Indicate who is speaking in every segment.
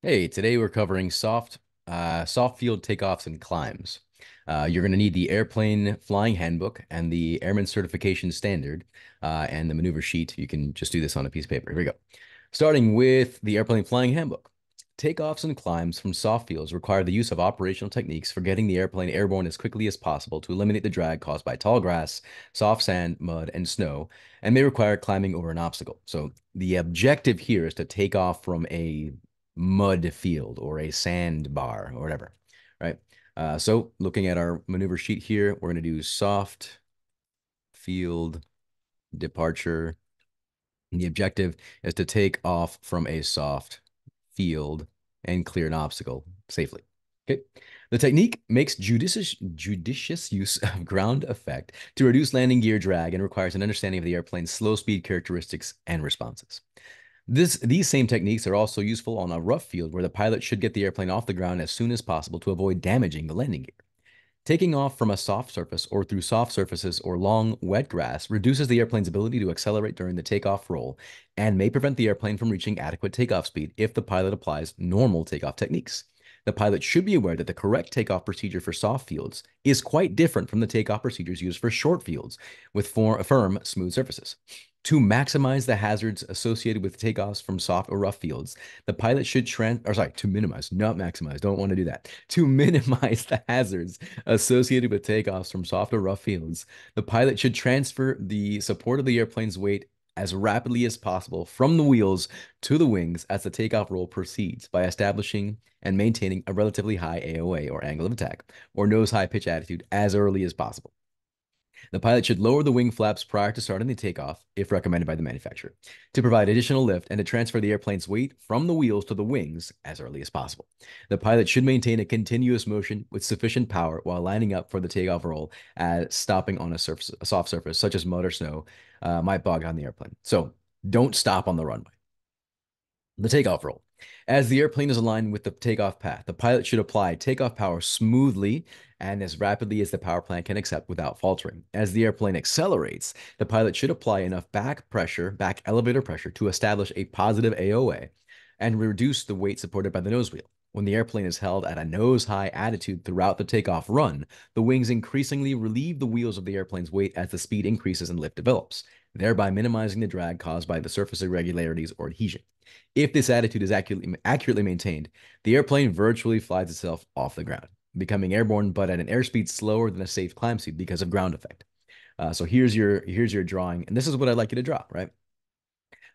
Speaker 1: Hey, today we're covering soft field takeoffs and climbs. You're going to need the airplane flying handbook and the airman certification standard and the maneuver sheet. You can just do this on a piece of paper. Here we go. Starting with the airplane flying handbook. Takeoffs and climbs from soft fields require the use of operational techniques for getting the airplane airborne as quickly as possible to eliminate the drag caused by tall grass, soft sand, mud, and snow, and may require climbing over an obstacle. So the objective here is to take off from a mud field or a sand bar or whatever, right? So looking at our maneuver sheet here, we're going to do soft field departure. And the objective is to take off from a soft field and clear an obstacle safely. Okay. The technique makes judicious use of ground effect to reduce landing gear drag and requires an understanding of the airplane's slow speed characteristics and responses. These same techniques are also useful on a rough field where the pilot should get the airplane off the ground as soon as possible to avoid damaging the landing gear. Taking off from a soft surface or through soft surfaces or long, wet grass reduces the airplane's ability to accelerate during the takeoff roll and may prevent the airplane from reaching adequate takeoff speed if the pilot applies normal takeoff techniques. The pilot should be aware that the correct takeoff procedure for soft fields is quite different from the takeoff procedures used for short fields with firm, smooth surfaces. To maximize the hazards associated with takeoffs from soft or rough fields, the pilot should to minimize, not maximize, don't want to do that. To minimize the hazards associated with takeoffs from soft or rough fields, the pilot should transfer the support of the airplane's weight as rapidly as possible from the wheels to the wings as the takeoff roll proceeds by establishing and maintaining a relatively high AOA or angle of attack or nose high pitch attitude as early as possible. The pilot should lower the wing flaps prior to starting the takeoff, if recommended by the manufacturer, to provide additional lift and to transfer the airplane's weight from the wheels to the wings as early as possible. The pilot should maintain a continuous motion with sufficient power while lining up for the takeoff roll as stopping on a soft surface such as mud or snow might bog on the airplane. So don't stop on the runway. The takeoff roll. As the airplane is aligned with the takeoff path, the pilot should apply takeoff power smoothly and as rapidly as the power plant can accept without faltering. As the airplane accelerates, the pilot should apply enough back elevator pressure to establish a positive AOA and reduce the weight supported by the nose wheel. When the airplane is held at a nose high attitude throughout the takeoff run, the wings increasingly relieve the wheels of the airplane's weight as the speed increases and lift develops, thereby minimizing the drag caused by the surface irregularities or adhesion. If this attitude is accurately maintained, the airplane virtually flies itself off the ground, becoming airborne but at an airspeed slower than a safe climb speed because of ground effect. So here's your drawing, and this is what I'd like you to draw, right?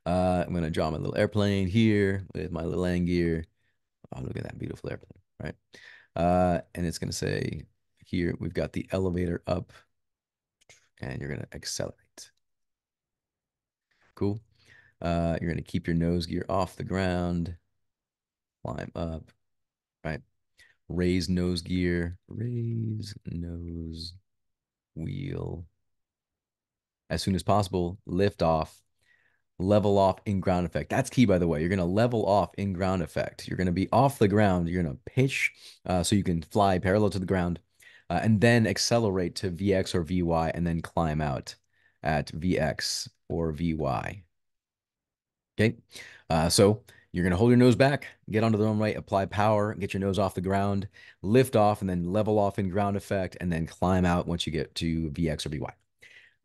Speaker 1: I'm gonna draw my little airplane here with my little land gear. Oh, look at that beautiful airplane, right? And it's gonna say here we've got the elevator up, and you're gonna accelerate. Cool. You're gonna keep your nose gear off the ground, climb up, right? Raise nose gear, raise nose wheel. As soon as possible, lift off, level off in ground effect. That's key, by the way. You're going to level off in ground effect. You're going to be off the ground. You're going to pitch so you can fly parallel to the ground and then accelerate to VX or VY and then climb out at VX or VY. Okay. So you're going to hold your nose back, get onto the runway, apply power, get your nose off the ground, lift off, and then level off in ground effect, and then climb out once you get to VX or VY.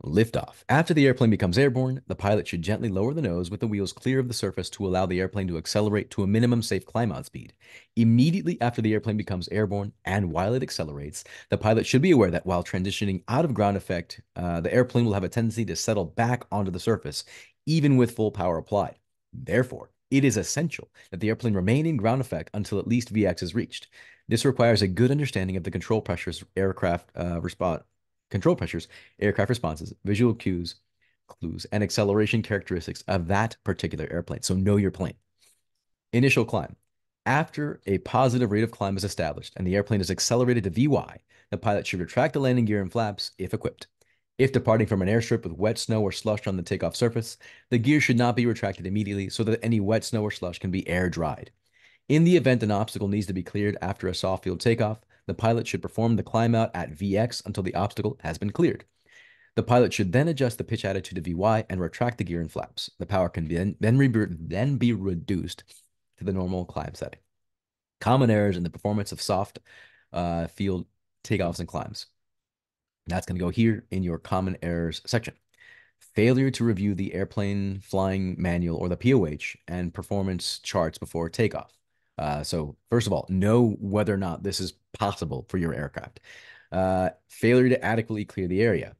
Speaker 1: Lift off. After the airplane becomes airborne, the pilot should gently lower the nose with the wheels clear of the surface to allow the airplane to accelerate to a minimum safe climb out speed. Immediately after the airplane becomes airborne and while it accelerates, the pilot should be aware that while transitioning out of ground effect, the airplane will have a tendency to settle back onto the surface, even with full power applied. Therefore, it is essential that the airplane remain in ground effect until at least VX is reached. This requires a good understanding of the control pressures, aircraft responses, visual cues, clues, and acceleration characteristics of that particular airplane. So know your plane. Initial climb. After a positive rate of climb is established and the airplane is accelerated to VY, the pilot should retract the landing gear and flaps if equipped. If departing from an airstrip with wet snow or slush on the takeoff surface, the gear should not be retracted immediately so that any wet snow or slush can be air dried. In the event an obstacle needs to be cleared after a soft field takeoff, the pilot should perform the climb out at VX until the obstacle has been cleared. The pilot should then adjust the pitch attitude to VY and retract the gear and flaps. The power can then be reduced to the normal climb setting. Common errors in the performance of soft field takeoffs and climbs. That's going to go here in your common errors section. Failure to review the airplane flying manual or the POH and performance charts before takeoff. So first of all, know whether or not this is possible for your aircraft. Failure to adequately clear the area.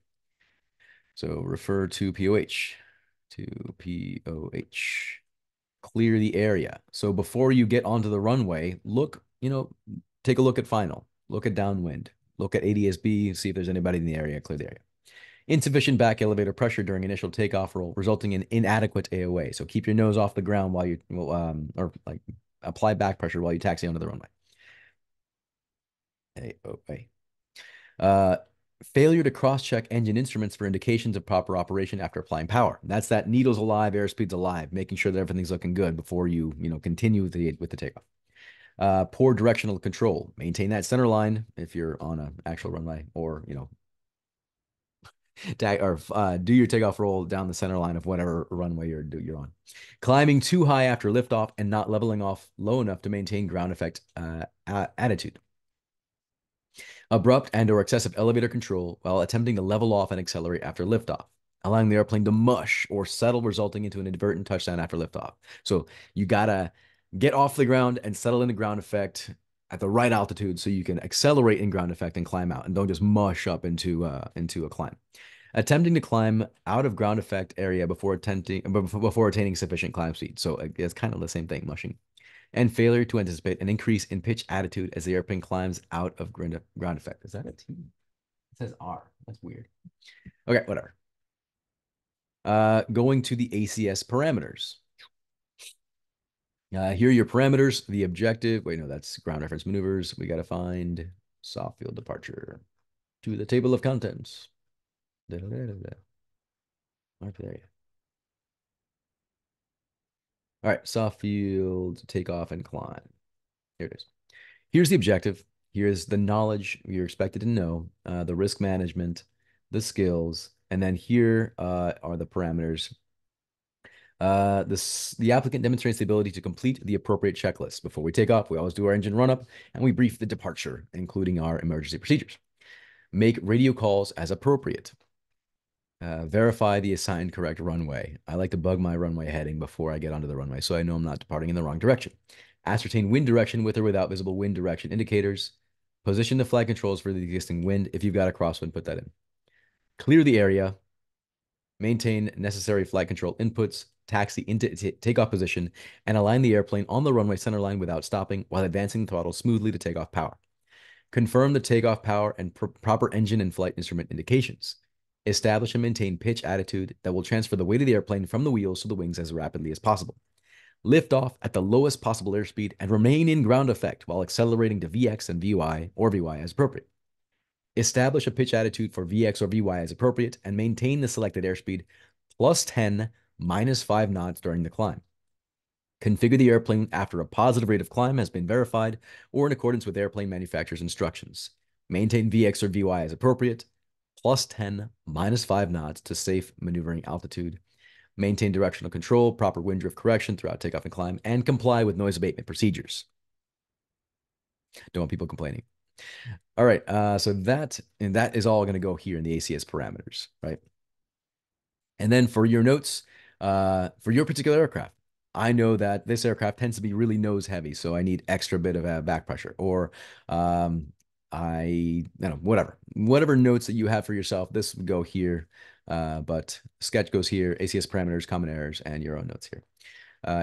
Speaker 1: So refer to POH. To POH. Clear the area. So before you get onto the runway, look, take a look at final. Look at downwind. Look at ADS-B, see if there's anybody in the area, clear the area. Insufficient back elevator pressure during initial takeoff roll, resulting in inadequate AOA. So keep your nose off the ground while you, or like apply back pressure while you taxi onto the runway. AOA. Failure to cross-check engine instruments for indications of proper operation after applying power. That's that needle's alive, airspeed's alive, making sure that everything's looking good before you, continue with the takeoff. Poor directional control. Maintain that center line if you're on an actual runway, or do your takeoff roll down the center line of whatever runway you're on. Climbing too high after liftoff and not leveling off low enough to maintain ground effect attitude. Abrupt and or excessive elevator control while attempting to level off and accelerate after liftoff, allowing the airplane to mush or settle, resulting into an inadvertent touchdown after liftoff. So you gotta get off the ground and settle into ground effect at the right altitude so you can accelerate in ground effect and climb out, and don't just mush up into a climb. Attempting to climb out of ground effect area before attaining sufficient climb speed. So it's kind of the same thing, mushing. And failure to anticipate an increase in pitch attitude as the airplane climbs out of ground effect. Is that a T? It says R. That's weird. Okay, whatever. Going to the ACS parameters. Here are your parameters. The objective. Wait, no, that's ground reference maneuvers. We got to find soft field departure. To the table of contents. Mark the area. All right, soft field, takeoff, and climb. Here it is. Here's the objective. Here's the knowledge you're expected to know, the risk management, the skills, and then here are the parameters. The applicant demonstrates the ability to complete the appropriate checklist. Before we take off, we always do our engine run-up, and we brief the departure, including our emergency procedures. Make radio calls as appropriate. Verify the assigned correct runway. I like to bug my runway heading before I get onto the runway so I know I'm not departing in the wrong direction. Ascertain wind direction with or without visible wind direction indicators. Position the flight controls for the existing wind. If you've got a crosswind, put that in. Clear the area. Maintain necessary flight control inputs. Taxi into takeoff position and align the airplane on the runway center line without stopping while advancing the throttle smoothly to take off power. Confirm the takeoff power and proper engine and flight instrument indications. Establish and maintain pitch attitude that will transfer the weight of the airplane from the wheels to the wings as rapidly as possible. Lift off at the lowest possible airspeed and remain in ground effect while accelerating to VX and VY or VY as appropriate. Establish a pitch attitude for VX or VY as appropriate and maintain the selected airspeed plus 10, minus 5 knots during the climb. Configure the airplane after a positive rate of climb has been verified or in accordance with airplane manufacturer's instructions. Maintain VX or VY as appropriate, plus 10, minus 5 knots to safe maneuvering altitude. Maintain directional control, proper wind drift correction throughout takeoff and climb, and comply with noise abatement procedures. Don't want people complaining. All right, so that is all going to go here in the ACS parameters, right? And then for your notes, for your particular aircraft, I know that this aircraft tends to be really nose heavy, so I need extra bit of back pressure, or I don't know, whatever notes that you have for yourself, this would go here. But sketch goes here, ACS parameters, common errors, and your own notes here.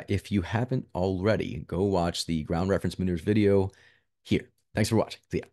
Speaker 1: If you haven't already, go watch the ground reference maneuvers video here. Thanks for watching. See ya.